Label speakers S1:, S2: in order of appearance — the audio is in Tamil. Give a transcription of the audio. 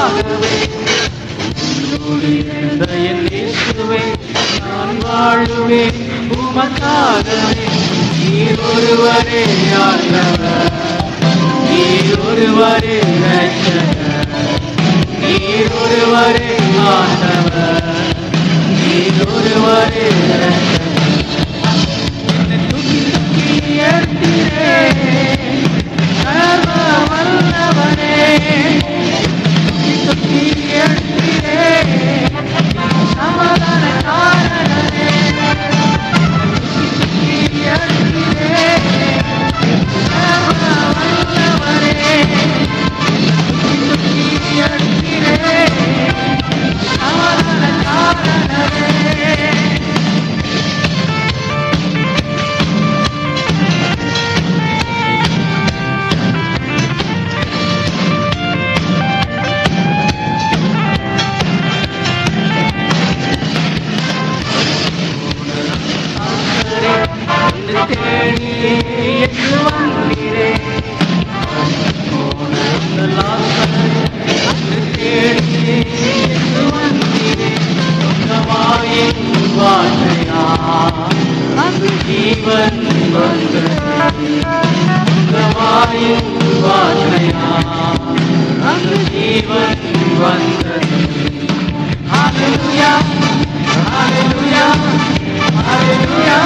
S1: உமக்காகவே உன்னோடு இருந்த என் இயேசுவே நான் வாழுவேன் உமக்காகவே. நீர் ஒருவரே ஆண்டவர், நீர் ஒருவரே இரட்சகர், நீர் ஒருவரே ஆண்டவர், நீர் ஒருவரே இரட்சகர். என்னை தூக்கி தூக்கி எடுத்தீரே சர்வ வல்லவரே, தூக்கி தூக்கி எடுத்தீரே சமாதான காரணரே, தூக்கி தூக்கி எடுத்தீரே சர்வ வல்லவரே, தூக்கி தூக்கி எடுத்தீரே சமாதான காரணரே. தேடியே என்று வந்தீரே தேடியே என்று வந்தீரே வாயின் வார்த்தையா அங்கு ஜீவன் வந்தது, வாயின் வார்த்தையா அங்கு ஜீவன் வந்தது. ஹல்லேலூயா ஹல்லேலூயா ஹல்லேலூயா